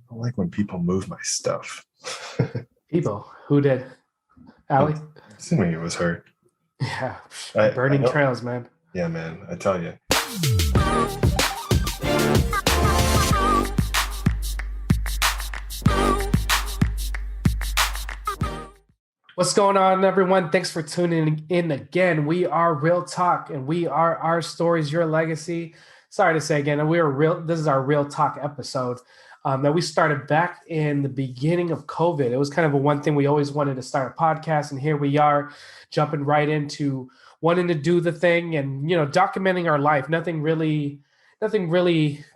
I don't like when people move my stuff. People who did? I'm Allie? assuming it was her. Yeah, I burning don't. trails, man. Yeah, man. I tell you. What's going on, everyone? Thanks for tuning in again. We are Real Talk, and we are our stories, your legacy. Sorry to say again, we are real. This is our Real Talk episode that we started back in the beginning of COVID. It was kind of a one thing we always wanted to start a podcast, and here we are, jumping right into wanting to do the thing and documenting our life. Nothing really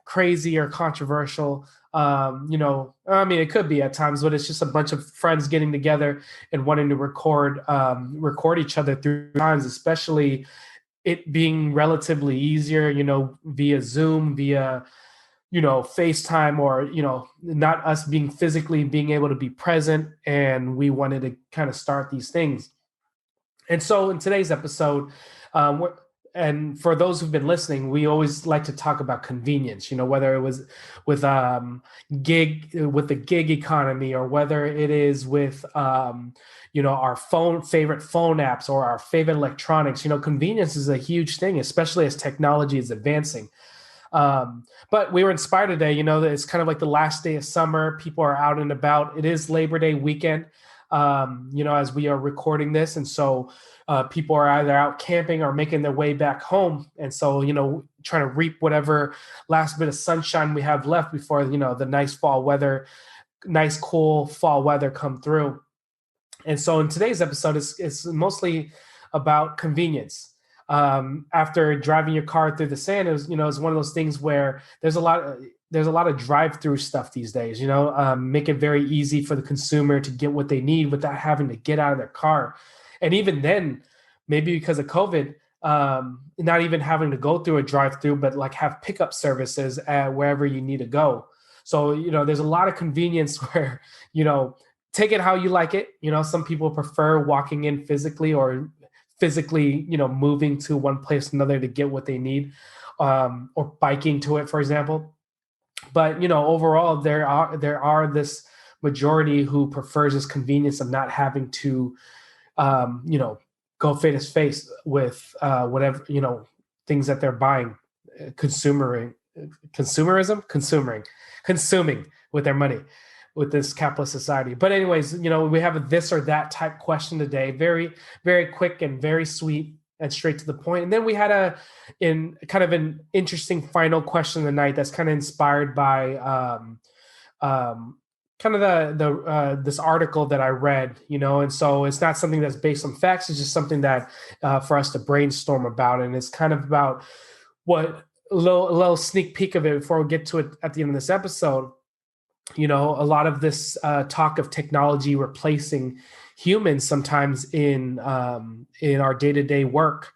crazy or controversial. I mean, it could be at times, but it's just a bunch of friends getting together and wanting to record each other through times, especially it being relatively easier, via Zoom, via FaceTime, or not us being able to be present. And we wanted to kind of start these things. And so in today's episode, and for those who've been listening, we always like to talk about convenience, whether it was with the gig economy, or whether it is with our favorite phone apps, or our favorite electronics. Convenience is a huge thing, especially as technology is advancing. But we were inspired today, that it's kind of like the last day of summer. People are out and about. It is Labor Day weekend, as we are recording this. And so people are either out camping or making their way back home. And so, trying to reap whatever last bit of sunshine we have left before, the nice cool fall weather come through. And so in today's episode, it's mostly about convenience. After driving your car through the sand, it's one of those things where there's a lot of drive-through stuff these days, make it very easy for the consumer to get what they need without having to get out of their car. And even then, maybe because of COVID, not even having to go through a drive-through, but like have pickup services at wherever you need to go. So, there's a lot of convenience where, take it how you like it. Some people prefer walking in physically, or physically, moving to one place to another to get what they need, or biking to it, for example. But, overall, there are this majority who prefers this convenience of not having to, go face to face with whatever, things that they're buying, consuming with their money, with this capitalist society. But anyways, we have a this or that type question today. Very, very quick and very sweet and straight to the point. And then we had kind of an interesting final question of the night that's kind of inspired by kind of this article that I read, and so it's not something that's based on facts. It's just something that for us to brainstorm about. And it's kind of about a little sneak peek of it before we get to it at the end of this episode. A lot of this talk of technology replacing humans sometimes in our day-to-day work,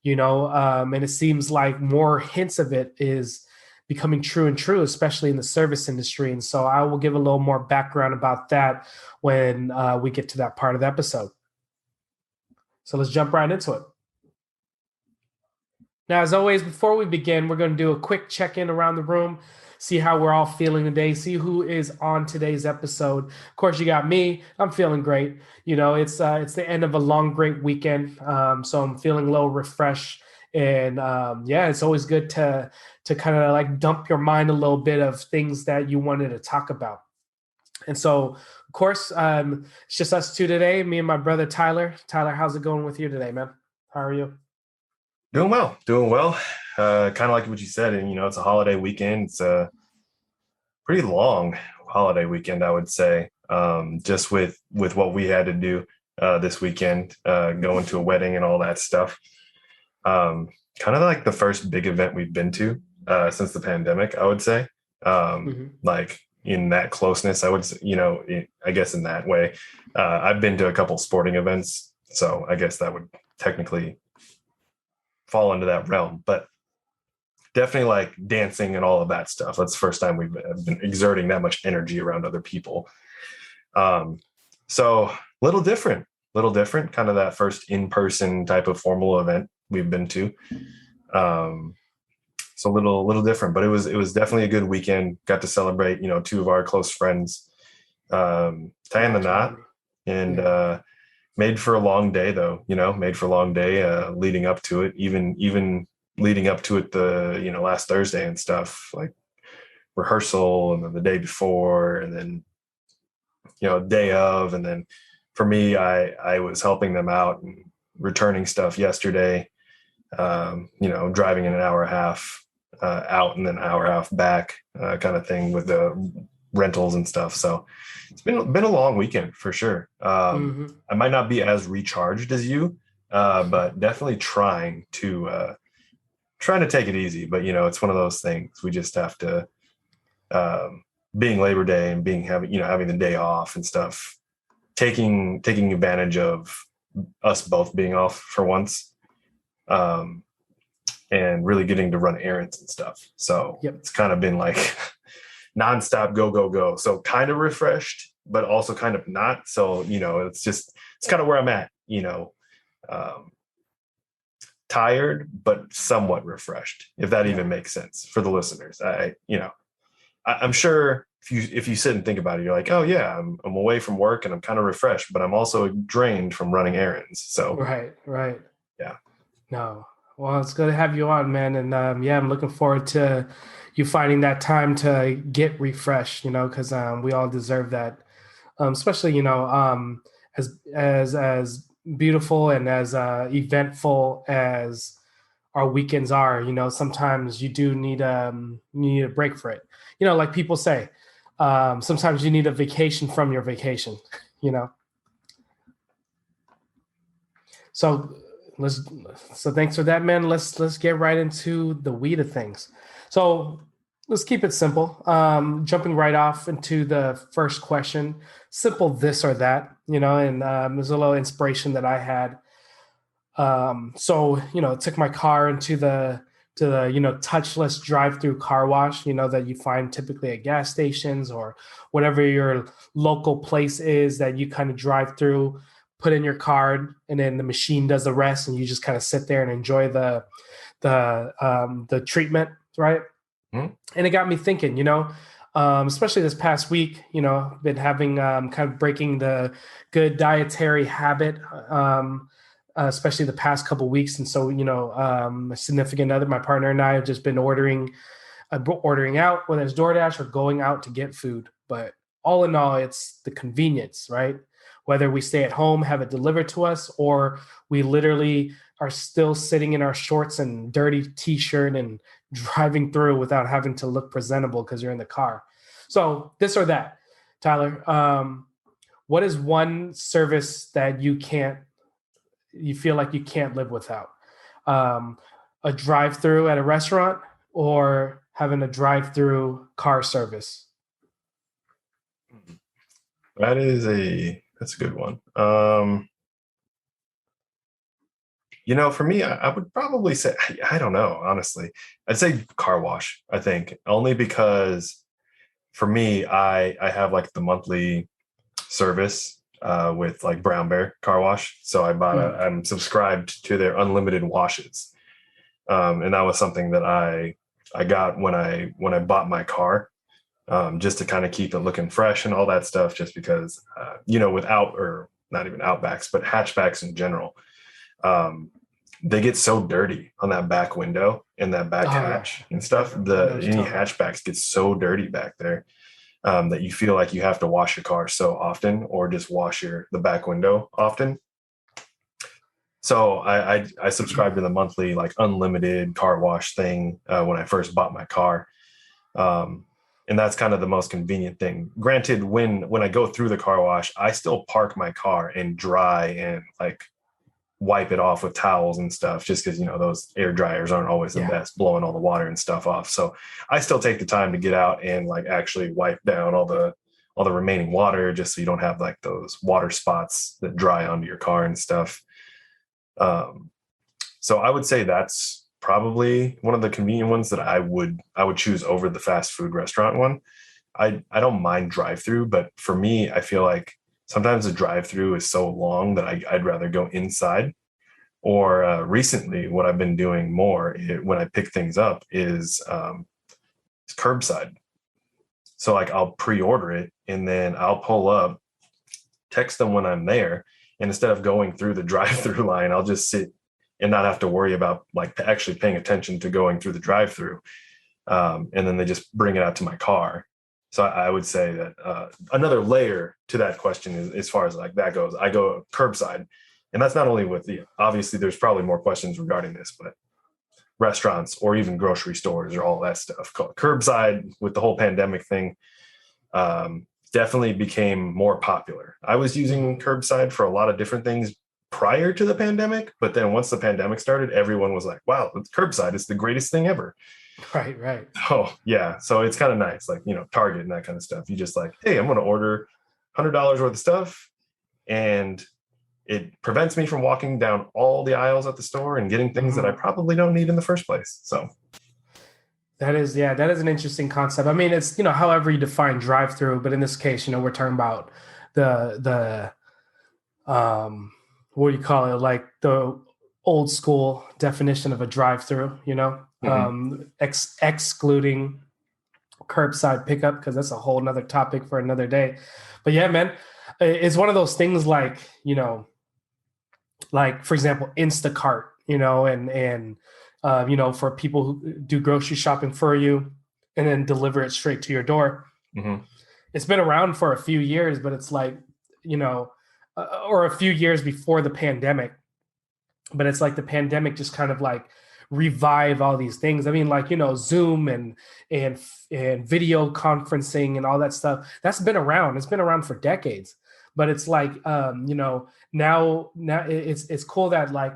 and it seems like more hints of it is becoming true, especially in the service industry. And so I will give a little more background about that when we get to that part of the episode. So let's jump right into it. Now, as always, before we begin, we're going to do a quick check-in around the room, see how we're all feeling today, see who is on today's episode. Of course, you got me. I'm feeling great. It's the end of a long, great weekend, so I'm feeling a little refreshed. And it's always good to kind of like dump your mind a little bit of things that you wanted to talk about. And so, of course, it's just us two today, me and my brother, Tyler. Tyler, how's it going with you today, man? How are you? Doing well. Kind of like what you said, and it's a holiday weekend. It's a pretty long holiday weekend, I would say. Just with what we had to do this weekend, going to a wedding and all that stuff. Kind of like the first big event we've been to since the pandemic, I would say. Like in that closeness, I would say, I guess in that way. I've been to a couple sporting events, so I guess that would technically fall into that realm, but definitely like dancing and all of that stuff. That's the first time we've been exerting that much energy around other people. So little different, kind of that first in-person type of formal event we've been to. it's a little different, but it was definitely a good weekend. Got to celebrate, two of our close friends, tying the That's knot, right. and Yeah. made for a long day though. Made for a long day leading up to it. Even leading up to it, the last Thursday and stuff, like rehearsal, and then the day before, and then day of, and then for me, I was helping them out and returning stuff yesterday. Driving in an hour and a half out and then an hour and a half back, kind of thing with the rentals and stuff. So it's been a long weekend for sure. Hmm. I might not be as recharged as you, but definitely trying to take it easy. But it's one of those things we just have to. Being Labor Day and having the day off and stuff, taking advantage of us both being off for once. Um, and really getting to run errands and stuff. So Yep. it's kind of been like nonstop go, go, go. So kind of refreshed, but also kind of not. So, it's kind of where I'm at, um, tired, but somewhat refreshed, if that Yeah. even makes sense for the listeners. I'm sure if you sit and think about it, you're like, oh yeah, I'm away from work and I'm kind of refreshed, but I'm also drained from running errands. So Right. Right. yeah. No. Well, it's good to have you on, man. And yeah, I'm looking forward to you finding that time to get refreshed, because we all deserve that. Especially, as beautiful and as eventful as our weekends are, sometimes you need a break for it. Like people say, sometimes you need a vacation from your vacation, you know. So let's so thanks for that, man. Let's get right into the weed of things. So let's keep it simple. Jumping right off into the first question, simple this or that, and there's a little inspiration that I had. Took my car into the touchless drive-through car wash, that you find typically at gas stations or whatever your local place is that you kind of drive through, put in your card, and then the machine does the rest, and you just kind of sit there and enjoy the treatment, right? Mhm. And it got me thinking, especially this past week, been having kind of breaking the good dietary habit, especially the past couple weeks. And so, a significant other, my partner and I have just been ordering out, whether it's DoorDash or going out to get food. But all in all, it's the convenience, right? Whether we stay at home, have it delivered to us, or we literally are still sitting in our shorts and dirty t-shirt and driving through without having to look presentable because you're in the car. So this or that, Tyler. What is one service that you feel like you can't live without? Um, a drive-through at a restaurant or having a drive-through car service? That's a good one. For me, I would probably say, I don't know, honestly. I'd say car wash, I think, only because for me, I have like the monthly service with like Brown Bear Car Wash. So Hmm. I'm subscribed to their unlimited washes. And that was something that I got when I bought my car, just to kind of keep it looking fresh and all that stuff, just because, without, or not even Outbacks, but hatchbacks in general, um, they get so dirty on that back window and that back Oh yeah, hatch and stuff. I know The what you're any talking about. hatchbacks get so dirty back there, that you feel like you have to wash your car so often, or just wash the back window often. So I subscribed to the monthly like unlimited car wash thing when I first bought my car. Um, and that's kind of the most convenient thing. Granted, when I go through the car wash, I still park my car and dry and like wipe it off with towels and stuff, just because those air dryers aren't always the Yeah, best, blowing all the water and stuff off. So I still take the time to get out and like actually wipe down all the remaining water, just so you don't have like those water spots that dry onto your car and stuff. Um, so I would say that's probably one of the convenient ones that I would choose over the fast food restaurant one. I don't mind drive through, but for me, I feel like sometimes the drive through is so long that I'd rather go inside. Or recently, what I've been doing more when I pick things up is curbside. So like I'll pre-order it and then I'll pull up, text them when I'm there, and instead of going through the drive-through line, I'll just sit and not have to worry about like actually paying attention to going through the drive-through. And then they just bring it out to my car. So I would say that another layer to that question is, as far as like that goes, I go curbside, and that's not only with the, obviously there's probably more questions regarding this, but restaurants or even grocery stores or all that stuff. Curbside with the whole pandemic thing definitely became more popular. I was using curbside for a lot of different things prior to the pandemic, but then once the pandemic started, everyone was like, wow, curbside is the greatest thing ever. Right. Oh yeah. So it's kind of nice, like, Target and that kind of stuff. You just like, hey, I'm going to order $100 worth of stuff, and it prevents me from walking down all the aisles at the store and getting things that I probably don't need in the first place. So that is an interesting concept. I mean, it's, however you define drive-through, but in this case, we're talking about the what do you call it? Like the old school definition of a drive-through, excluding curbside pickup, because that's a whole nother topic for another day. But yeah, man, it's one of those things like, like for example, Instacart, and for people who do grocery shopping for you and then deliver it straight to your door. It's been around for a few years, but it's like, or a few years before the pandemic, but it's like the pandemic just kind of like revive all these things. I mean, like, Zoom and video conferencing and all that stuff, that's been around. It's been around for decades, but it's like, now it's cool that like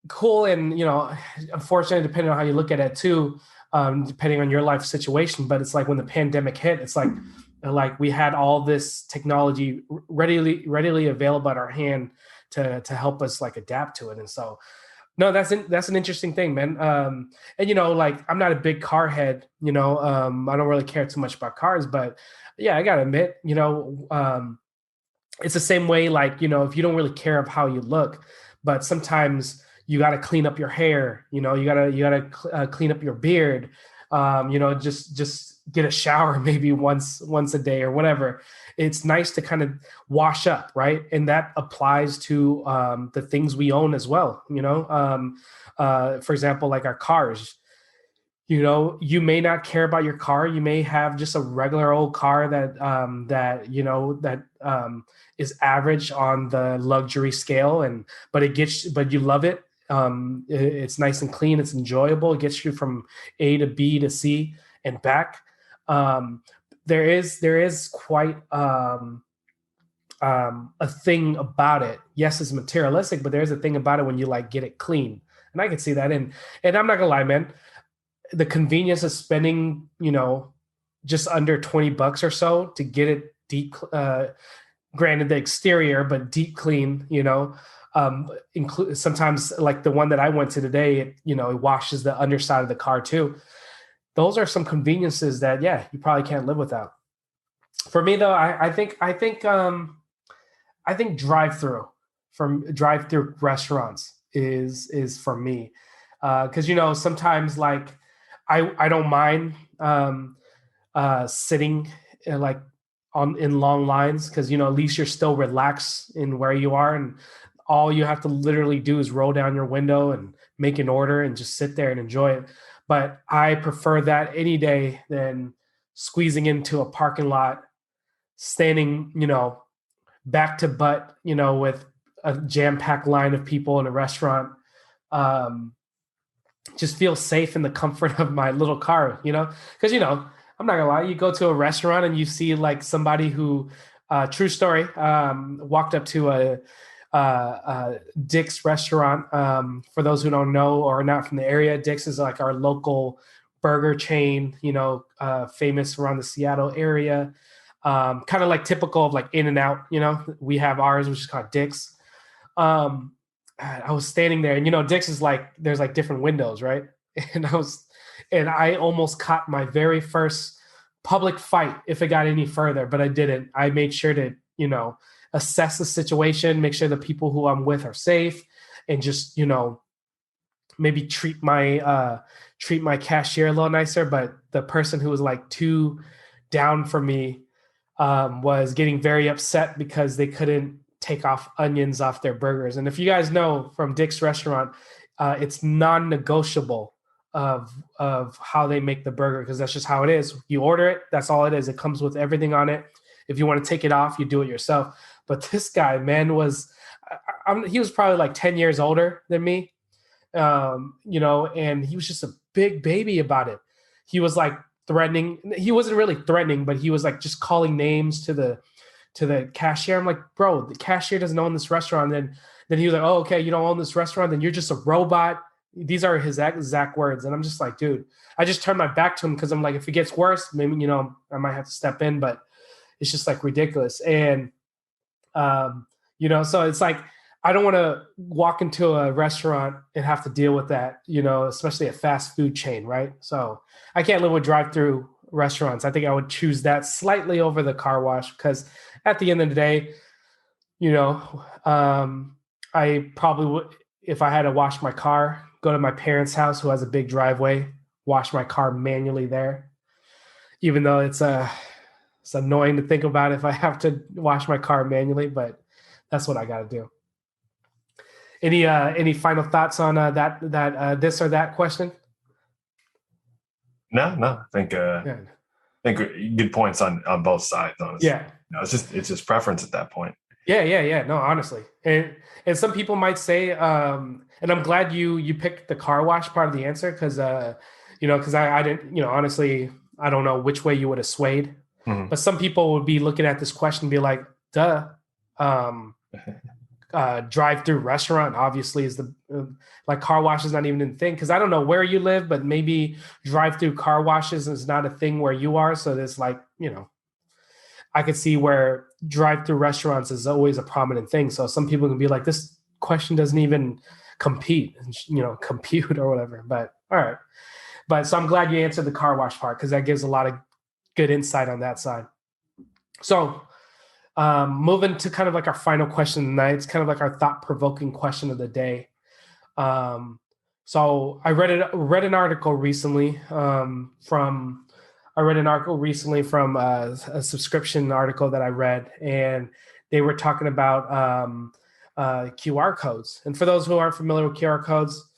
cool. And, unfortunately, depending on how you look at it too, depending on your life situation, but it's like when the pandemic hit, it's like we had all this technology readily available at our hand to help us like adapt to it. And so, no, that's an interesting thing, man. And like I'm not a big car head, I don't really care too much about cars, but yeah, I gotta admit, it's the same way, like, if you don't really care of how you look, but sometimes you got to clean up your hair, you gotta clean up your beard, just get a shower maybe once a day or whatever. It's nice to kind of wash up, right? And that applies to the things we own as well. For example, like our cars. You may not care about your car. You may have just a regular old car that is average on the luxury scale, but you love it. It's nice and clean. It's enjoyable. It gets you from A to B to C and back. There is quite a thing about it. Yes, it's materialistic, but there's a thing about it when you like get it clean, and I can see that. And I'm not gonna lie, man, the convenience of spending just under $20 or so to get it deep, granted the exterior, but deep clean. Include sometimes like the one that I went to today. It washes the underside of the car too. Those are some conveniences that, yeah, you probably can't live without. For me though, I think drive-through restaurants is for me, because sometimes like I don't mind sitting like in long lines, because at least you're still relaxed in where you are, and all you have to literally do is roll down your window and make an order and just sit there and enjoy it. But I prefer that any day than squeezing into a parking lot, standing, back to butt, with a jam-packed line of people in a restaurant. Just feel safe in the comfort of my little car, because, I'm not gonna lie, you go to a restaurant and you see like somebody who, true story, walked up to a Dick's restaurant. For those who don't know or are not from the area, Dick's is like our local burger chain, famous around the Seattle area. Kind of like typical of like In-N-Out, we have ours, which is called Dick's. I was standing there, and Dick's is like, there's like different windows, right? And I almost caught my very first public fight if it got any further, but I didn't. I made sure to, assess the situation, make sure the people who I'm with are safe. and just, maybe treat my cashier a little nicer. But the person who was like too down for me was getting very upset because they couldn't take off onions off their burgers. And if you guys know from Dick's restaurant, it's non-negotiable of how they make the burger, because that's just how it is. You order it, that's all it is. It comes with everything on it. If you want to take it off, you do it yourself. But this guy, man, he was probably like 10 years older than me, and he was just a big baby about it. He was like threatening. He wasn't really threatening, but he was like just calling names to the cashier. I'm like, bro, the cashier doesn't own this restaurant. Then he was like, oh, okay, you don't own this restaurant, then you're just a robot. These are his exact words. And I'm just like, dude, I just turned my back to him because I'm like, if it gets worse, maybe, I might have to step in, but it's just like ridiculous. And, so it's like, I don't want to walk into a restaurant and have to deal with that, especially a fast food chain, right? So I can't live with drive-through restaurants. I think I would choose that slightly over the car wash, because at the end of the day, I probably would, if I had to wash my car, go to my parents' house who has a big driveway, wash my car manually there, even though it's annoying to think about if I have to wash my car manually, but that's what I got to do. Any final thoughts on that this or that question? No. I think good points on both sides, honestly. Yeah. It's just preference at that point. Yeah. No, honestly. And some people might say, and I'm glad you picked the car wash part of the answer, because because I didn't, honestly, I don't know which way you would have swayed. Mm-hmm. But some people would be looking at this question and be like, duh. Drive-through restaurant obviously is like car wash is not even a thing, because I don't know where you live, but maybe drive-through car washes is not a thing where you are. So there's like, I could see where drive-through restaurants is always a prominent thing. So some people can be like, this question doesn't even compute or whatever. But all right. But so I'm glad you answered the car wash part, because that gives a lot of good insight on that side. So moving to kind of like our final question tonight, it's kind of like our thought-provoking question of the day. So I read an article recently from a subscription article that I read, and they were talking about QR codes. And for those who aren't familiar with QR codes,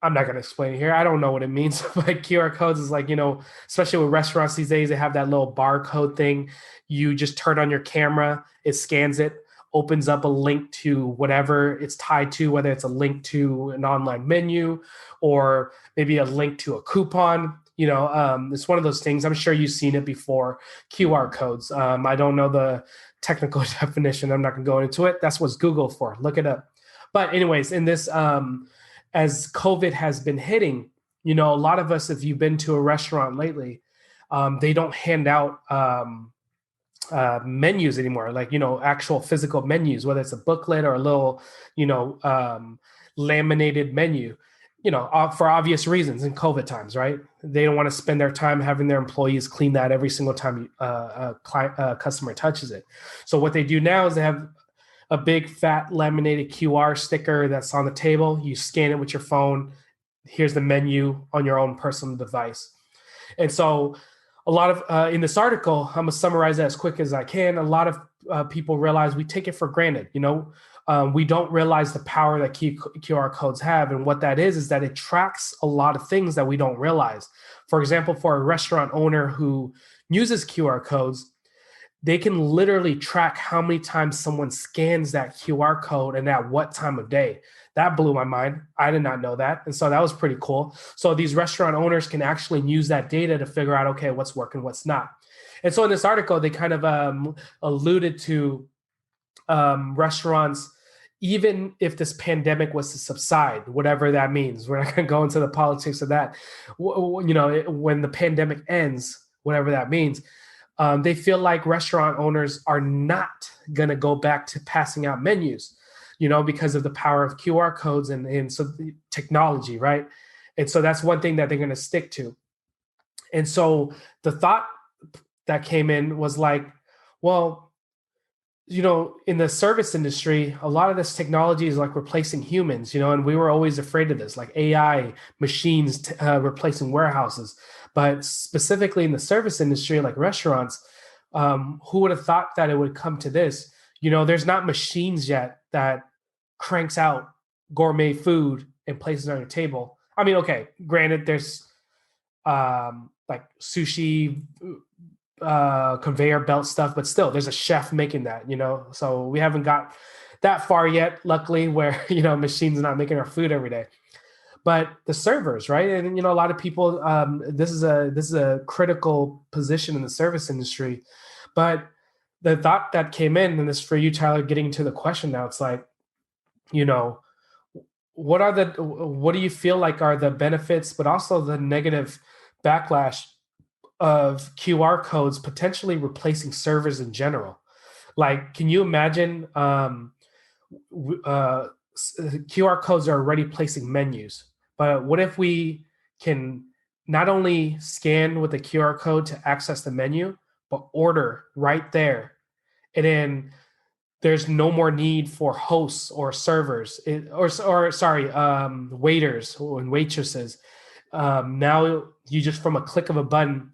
I'm not going to explain it here. I don't know what it means, but QR codes is like, especially with restaurants these days, they have that little barcode thing. You just turn on your camera, it scans it, opens up a link to whatever it's tied to, whether it's a link to an online menu or maybe a link to a coupon. It's one of those things. I'm sure you've seen it before, QR codes. I don't know the technical definition. I'm not going to go into it. That's what's Google for. Look it up. But anyways, in this, as COVID has been hitting, a lot of us, if you've been to a restaurant lately, they don't hand out menus anymore, like, actual physical menus, whether it's a booklet or a little, laminated menu, for obvious reasons in COVID times, right? They don't want to spend their time having their employees clean that every single time a customer touches it. So what they do now is they have a big fat laminated QR sticker that's on the table. You scan it with your phone. Here's the menu on your own personal device. And so a lot of, in this article, I'm going to summarize that as quick as I can. A lot of people realize we take it for granted. We don't realize the power that QR codes have. And what that is that it tracks a lot of things that we don't realize. For example, for a restaurant owner who uses QR codes, they can literally track how many times someone scans that QR code and at what time of day. That blew my mind. I did not know that. And so that was pretty cool. So these restaurant owners can actually use that data to figure out, okay, what's working, what's not. And so in this article, they kind of alluded to restaurants, even if this pandemic was to subside, whatever that means. We're not going to go into the politics of that. When the pandemic ends, whatever that means, they feel like restaurant owners are not going to go back to passing out menus, because of the power of QR codes and so the technology, right? And so that's one thing that they're going to stick to. And so the thought that came in was like, well, in the service industry, a lot of this technology is like replacing humans, and we were always afraid of this, like AI machines replacing warehouses. But specifically in the service industry, like restaurants, who would have thought that it would come to this? There's not machines yet that cranks out gourmet food and places it on your table. I mean, okay, granted, there's like sushi conveyor belt stuff, but still there's a chef making that, so we haven't got that far yet, luckily, where machines are not making our food every day. But the servers, right? And a lot of people, this is a critical position in the service industry. But the thought that came in, and this for you, Tyler, getting into the question now, it's like, you know what do you feel like are the benefits, but also the negative backlash of QR codes potentially replacing servers in general? Like, can you imagine QR codes are already placing menus, but what if we can not only scan with the QR code to access the menu, but order right there? And then there's no more need for hosts or servers or sorry, waiters and waitresses. Now you just, from a click of a button,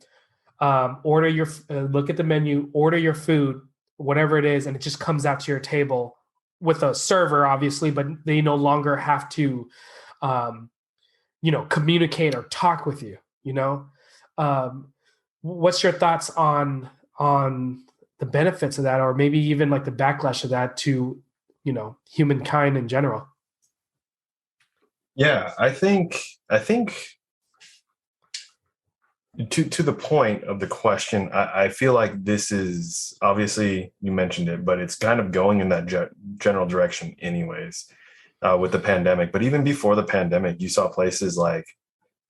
order your look at the menu, order your food, whatever it is, and it just comes out to your table with a server, obviously, but they no longer have to, communicate or talk with you. Um, what's your thoughts on the benefits of that, or maybe even like the backlash of that to, humankind in general? Yeah, I think to the point of the question, I feel like this is, obviously you mentioned it, but it's kind of going in that general direction anyways, with the pandemic. But even before the pandemic, you saw places like,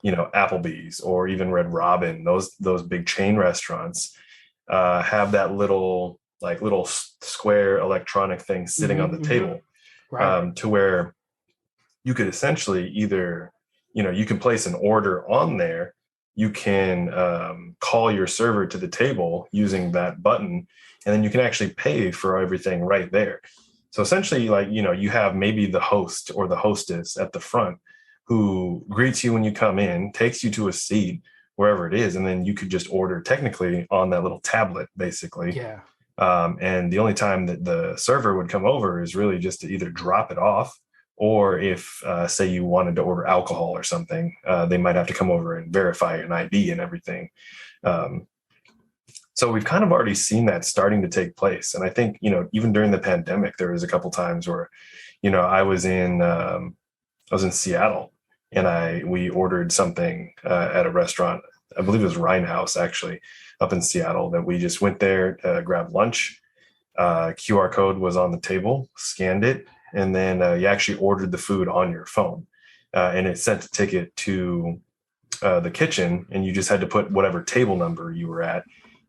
Applebee's or even Red Robin, those big chain restaurants, have that little square electronic thing sitting on the table, Right. to where you could essentially either, you can place an order on there. You can call your server to the table using that button, and then you can actually pay for everything right there. So essentially, like, you have maybe the host or the hostess at the front who greets you when you come in, takes you to a seat wherever it is, and then you could just order technically on that little tablet, basically. Yeah. And the only time that the server would come over is really just to either drop it off, or if, say, you wanted to order alcohol or something, they might have to come over and verify an ID and everything. Um, so we've kind of already seen that starting to take place. And I think, even during the pandemic, there was a couple times where, I was in Seattle, and we ordered something at a restaurant. I believe it was Rhine House, actually, up in Seattle, that we just went there to grab lunch. QR code was on the table, scanned it, and then you actually ordered the food on your phone, and it sent a ticket to the kitchen, and you just had to put whatever table number you were at,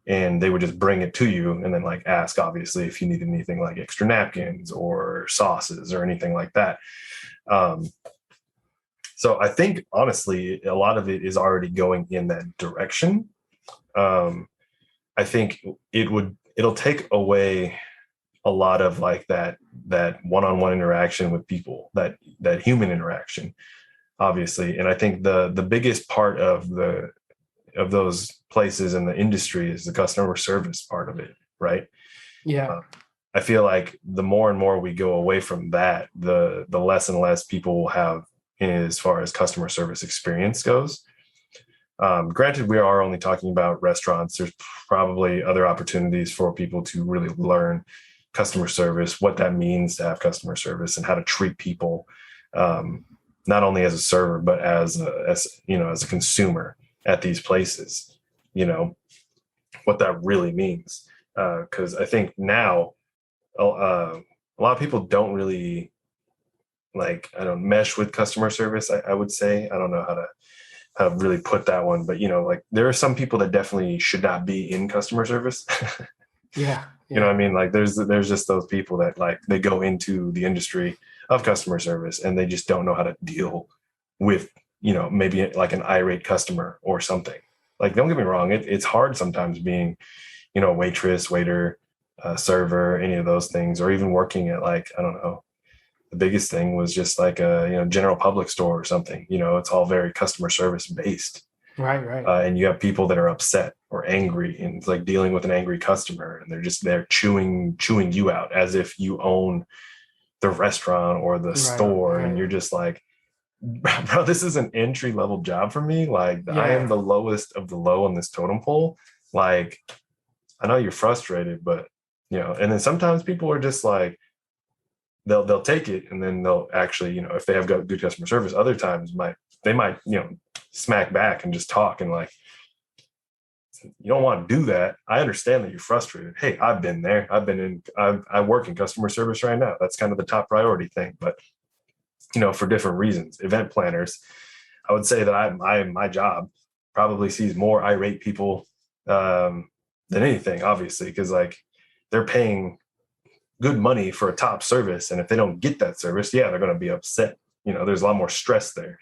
and they would just bring it to you, and then like ask, obviously, if you needed anything like extra napkins or sauces or anything like that. Um, so I think, honestly, a lot of it is already going in that direction. Um, I think it'll take away a lot of like that one-on-one interaction with people, that human interaction, obviously. And I think the biggest part of those places in the industry is the customer service part of it, right? Yeah. Uh, I feel like the more and more we go away from that, the less and less people will have as far as customer service experience goes. Granted, we are only talking about restaurants. There's probably other opportunities for people to really learn customer service, what that means to have customer service, and how to treat people, not only as a server, but as a consumer at these places. What that really means, because I think now a lot of people don't really, like, I don't mesh with customer service. I would say, I don't know how to really put that one, but like, there are some people that definitely should not be in customer service. Yeah. You know Yeah. what I mean? Like, there's just those people that, like, they go into the industry of customer service and they just don't know how to deal with, maybe like an irate customer or something. Like, don't get me wrong, it's hard sometimes being, a waitress, waiter, server, any of those things, or even working at like, I don't know, the biggest thing was just like a, general public store or something. It's all very customer service based. Right. And you have people that are upset or angry, and it's like dealing with an angry customer, and they're chewing you out as if you own the restaurant or the store. Right. And you're just like, bro, this is an entry level job for me. Like, I am Yeah. the lowest of the low on this totem pole. Like, I know you're frustrated, but and then sometimes people are just like, they'll take it, and then they'll actually, if they have got good customer service, other times they might smack back and just talk, and like, you don't want to do that. I understand that you're frustrated. Hey, I've been there. I work in customer service right now. That's kind of the top priority thing. But for different reasons, event planners, I would say that my job probably sees more irate people than anything, obviously, because like, they're paying good money for a top service, and if they don't get that service, yeah, they're going to be upset. There's a lot more stress there.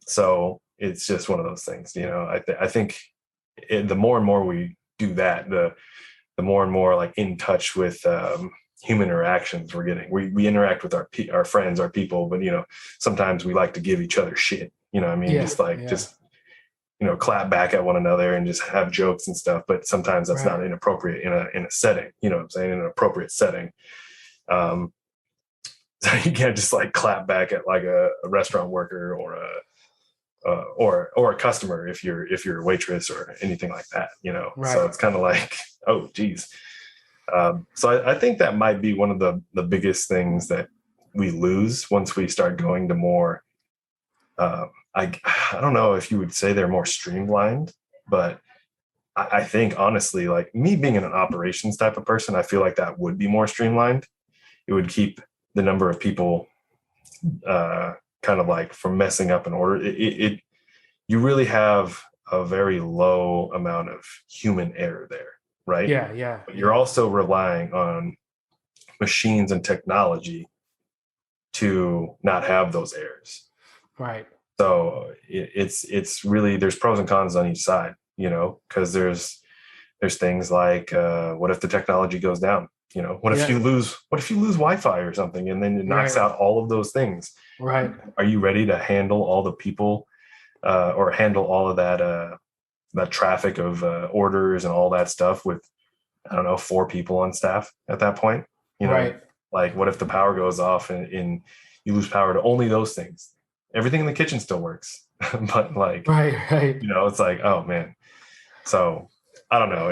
So it's just one of those things. I think the more and more we do that, the more and more like in touch with human interactions we're getting. We interact with our friends, our people, but sometimes we like to give each other shit. I mean, just clap back at one another and just have jokes and stuff. But sometimes that's not inappropriate in a setting. What I'm saying, in an appropriate setting. So you can't just like clap back at like a restaurant worker or a customer if you're a waitress or anything like that. So it's kind of like, oh geez. So I think that might be one of the biggest things that we lose once we start going to more. I don't know if you would say they're more streamlined, but I think honestly, like me being an operations type of person, I feel like that would be more streamlined. It would keep the number of people kind of like from messing up an order. You really have a very low amount of human error there, right? Yeah. But you're also relying on machines and technology to not have those errors. Right. So it's really, there's pros and cons on each side, because there's things like what if the technology goes down? What if you lose Wi-Fi or something, and then it knocks out all of those things? Right. Are you ready to handle all the people or handle all of that traffic of orders and all that stuff with, I don't know, 4 people on staff at that point? Right. Like what if the power goes off and you lose power to only those things? Everything in the kitchen still works, but like, right. It's like, oh man. So I don't know.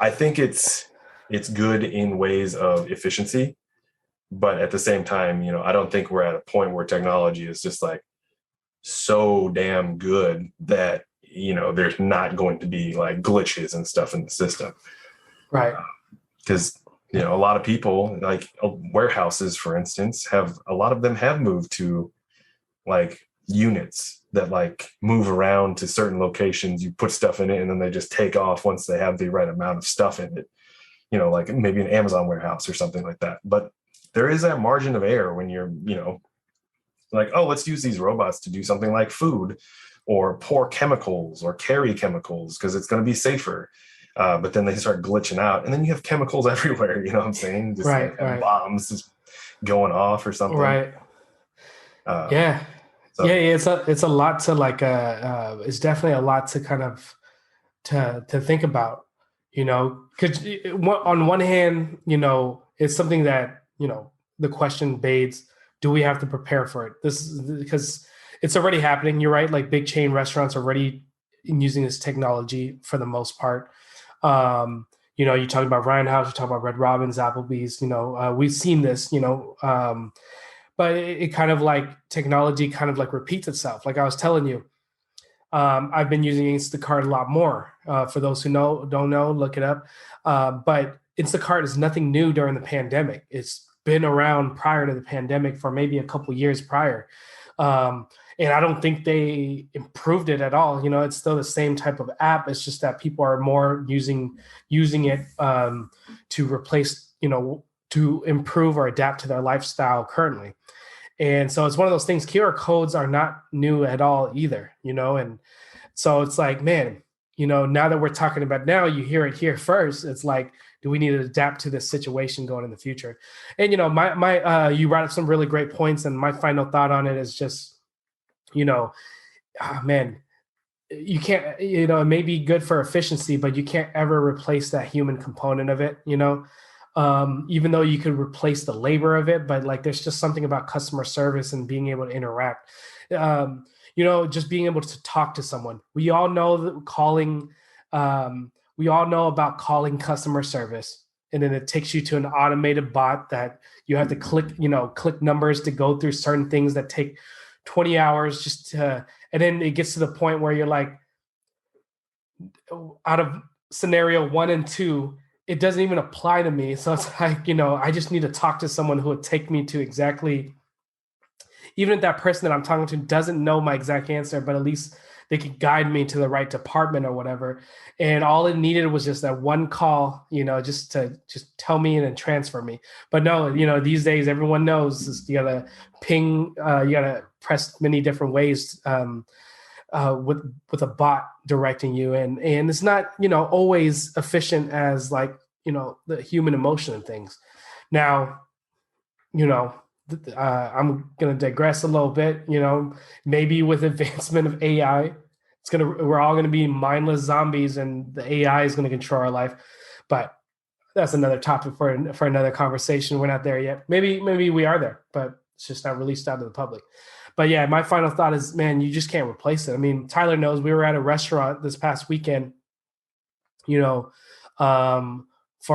I think it's good in ways of efficiency, but at the same time, I don't think we're at a point where technology is just like so damn good that, there's not going to be like glitches and stuff in the system. Right. Because, a lot of people, like warehouses, for instance, a lot of them have moved to like units that like move around to certain locations. You put stuff in it and then they just take off once they have the right amount of stuff in it, like maybe an Amazon warehouse or something like that. But there is that margin of error when you're, like, oh, let's use these robots to do something like food or pour chemicals or carry chemicals because it's going to be safer. But then they start glitching out, and then you have chemicals everywhere. You know what I'm saying? Just like bombs just going off or something. Right. Yeah. So. Yeah. It's a lot to like, it's definitely a lot to kind of, to think about, because on one hand, it's something that, the question begs, do we have to prepare for it? This is because it's already happening. You're right. Like big chain restaurants are already using this technology for the most part. You talk about Ryan House, you talk about Red Robin's, Applebee's, we've seen this, but it kind of like technology kind of like repeats itself. Like I was telling you, I've been using Instacart a lot more. For those who don't know, look it up. But Instacart is nothing new during the pandemic. It's been around prior to the pandemic for maybe a couple years prior. And I don't think they improved it at all. It's still the same type of app. It's just that people are more using it to replace, to improve or adapt to their lifestyle currently. And so it's one of those things. QR codes are not new at all either, and so it's like, man, now that we're talking about now, you hear it here first. It's like, do we need to adapt to this situation going in the future? And, you brought up some really great points. And my final thought on it is just, man, you can't, it may be good for efficiency, but you can't ever replace that human component of it, even though you could replace the labor of it, but like, there's just something about customer service and being able to interact. Just being able to talk to someone. We all know that we all know about calling customer service, and then it takes you to an automated bot that you have to click numbers to go through certain things that take 20 hours and then it gets to the point where you're like, out of scenario 1 and 2, it doesn't even apply to me. So it's like, I just need to talk to someone who would take me to exactly, even if that person that I'm talking to doesn't know my exact answer, but at least they could guide me to the right department or whatever. And all it needed was just that one call, just to tell me and then transfer me. But no, these days everyone knows you gotta ping, you gotta press many different ways with a bot directing you, and it's not always efficient as like the human emotion and things. Now, I'm going to digress a little bit. Maybe with advancement of AI, we're all going to be mindless zombies, and the AI is going to control our life. But that's another topic for another conversation. We're not there yet. Maybe we are there, but it's just not released out to the public. But yeah, my final thought is, man, you just can't replace it. I mean, Tyler knows we were at a restaurant this past weekend, for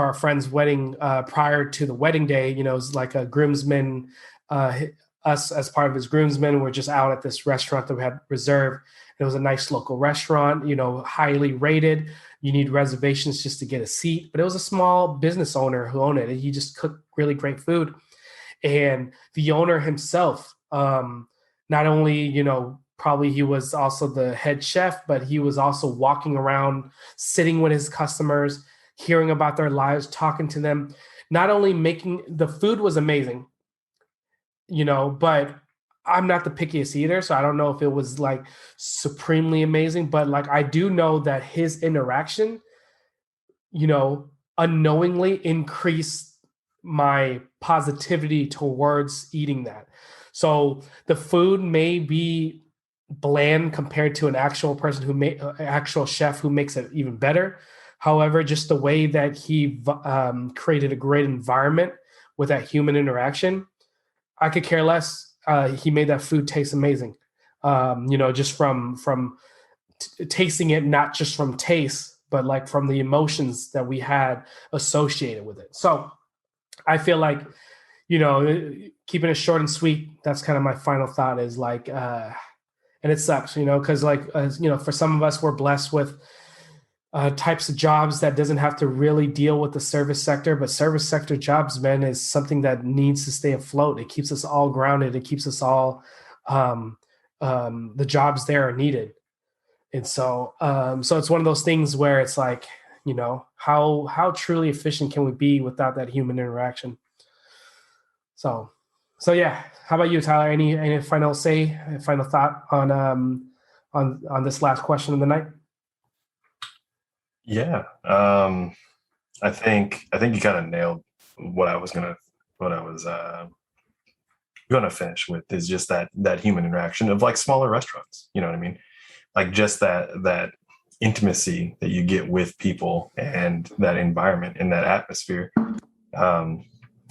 our friend's wedding, prior to the wedding day. It was like a groomsman, us as part of his groomsmen were just out at this restaurant that we had reserved. It was a nice local restaurant, highly rated. You need reservations just to get a seat, but it was a small business owner who owned it. And he just cooked really great food. And the owner himself, not only, probably he was also the head chef, but he was also walking around, sitting with his customers, hearing about their lives, talking to them. Not only making the food was amazing, but I'm not the pickiest eater, so I don't know if it was like supremely amazing, but like I do know that his interaction, unknowingly increased my positivity towards eating that. So the food may be bland compared to an actual person actual chef who makes it even better. However, just the way that he created a great environment with that human interaction, I could care less. He made that food taste amazing. Just from tasting it, not just from taste, but like from the emotions that we had associated with it. So I feel like, keeping it short and sweet, that's kind of my final thought is like, and it sucks, because like, for some of us, we're blessed with types of jobs that doesn't have to really deal with the service sector, but service sector jobs, man, is something that needs to stay afloat. It keeps us all grounded. It keeps us all, the jobs there are needed. And so it's one of those things where it's like, how truly efficient can we be without that human interaction? So yeah. How about you, Tyler? Any final thought on this last question of the night? Yeah. I think you kind of nailed what I was gonna finish with, is just that human interaction of like smaller restaurants. You know what I mean? Like just that intimacy that you get with people and that environment and that atmosphere.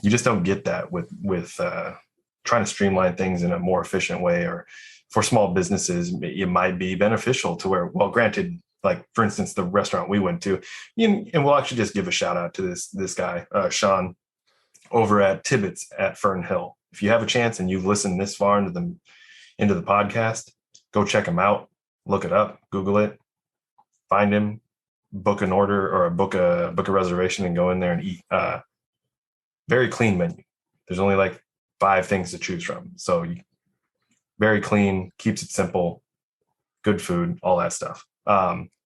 You just don't get that with trying to streamline things in a more efficient way, or for small businesses, it might be beneficial to where, well, granted, like for instance, the restaurant we went to, and we'll actually just give a shout out to this guy, Sean, over at Tibbetts at Fern Hill. If you have a chance and you've listened this far into the podcast, go check him out, look it up, Google it, find him, book an order or book a reservation and go in there and eat. Very clean menu. There's only like 5 things to choose from. So very clean, keeps it simple, good food, all that stuff.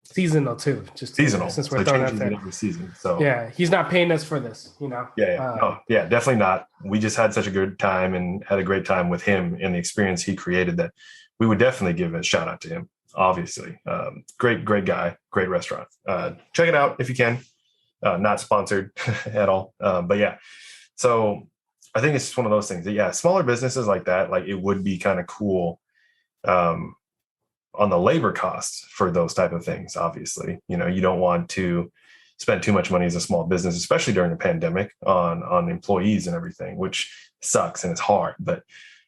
Seasonal too, just seasonal. Since we're throwing out there every season. So yeah, he's not paying us for this, Yeah, definitely not. We just had such a good time and had a great time with him and the experience he created that we would definitely give a shout out to him obviously. Great guy, great restaurant. Check it out if you can. Not sponsored at all. But yeah, so I think it's just one of those things that, yeah, smaller businesses like that, like it would be kind of cool um, on the labor costs for those type of things. Obviously, you don't want to spend too much money as a small business, especially during the pandemic, on employees and everything, which sucks and it's hard. But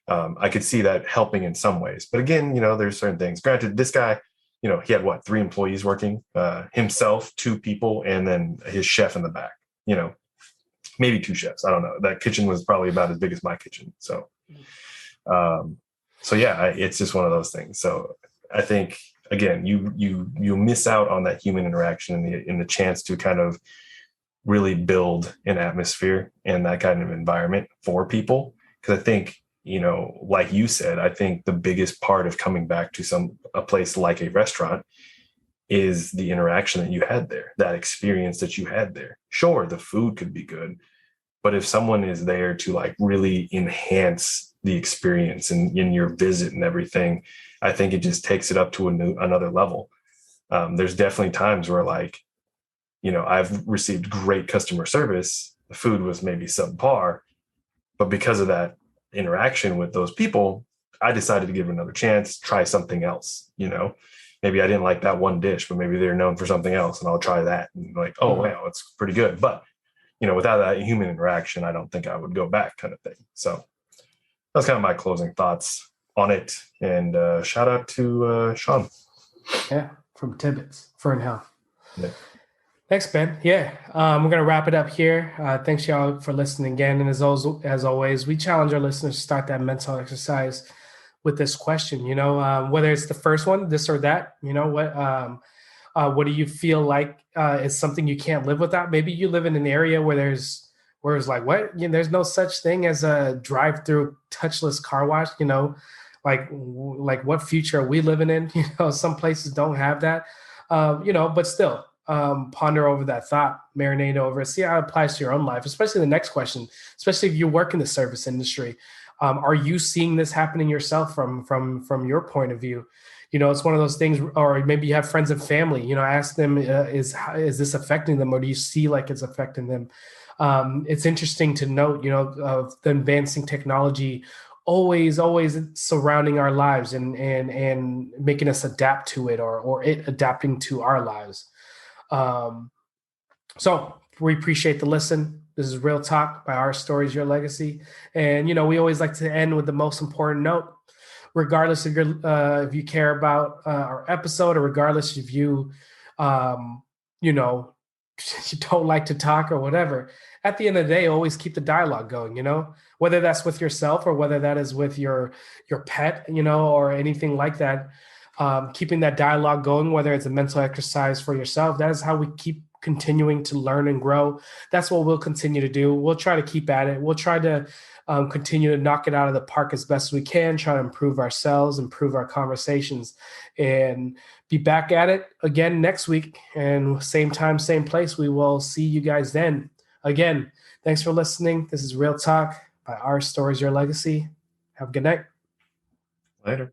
I could see that helping in some ways. But again, there's certain things. Granted, this guy, he had what, 3 employees working, himself, 2 people, and then his chef in the back. Maybe 2 chefs. I don't know. That kitchen was probably about as big as my kitchen. So yeah, it's just one of those things. So I think, again, you miss out on that human interaction and the chance to kind of really build an atmosphere and that kind of environment for people. Because I think, like you said, I think the biggest part of coming back to a place like a restaurant is the interaction that you had there, that experience that you had there. Sure, the food could be good, but if someone is there to like really enhance the experience and in your visit and everything, I think it just takes it up to another level. There's definitely times where I've received great customer service. The food was maybe subpar, but because of that interaction with those people, I decided to give it another chance, try something else. Maybe I didn't like that one dish, but maybe they're known for something else and I'll try that. And like, oh, wow, it's pretty good. But, without that human interaction, I don't think I would go back, kind of thing. So that's kind of my closing thoughts on it. And shout out to Sean. Yeah, from Tibbetts, Fern Health. Yeah. Thanks, Ben. Yeah, we're going to wrap it up here. Thanks, y'all, for listening again. And as always, we challenge our listeners to start that mental exercise with this question, whether it's the first one, this or that, what do you feel like is something you can't live without? Maybe you live in an area where it's like, what? There's no such thing as a drive-through touchless car wash, like what future are we living in? Some places don't have that, but still ponder over that thought, marinate over it, see how it applies to your own life, especially the next question, especially if you work in the service industry. Are you seeing this happening yourself from your point of view? It's one of those things, or maybe you have friends and family, ask them, is this affecting them, or do you see like it's affecting them? It's interesting to note, of the advancing technology always surrounding our lives and making us adapt to it or it adapting to our lives. So we appreciate the listen. This is Real Talk by Our Stories, Your Legacy. And, we always like to end with the most important note, regardless of if you care about our episode or regardless if you, you don't like to talk or whatever. At the end of the day, always keep the dialogue going, whether that's with yourself or whether that is with your pet, or anything like that. Keeping that dialogue going, whether it's a mental exercise for yourself, that is how we keep continuing to learn and grow. That's what we'll continue to do. We'll try to keep at it. We'll try to continue to knock it out of the park as best we can, try to improve ourselves, improve our conversations, and be back at it again next week. And same time, same place. We will see you guys then. Again, thanks for listening. This is Real Talk by Our Stories, Your Legacy. Have a good night. Later.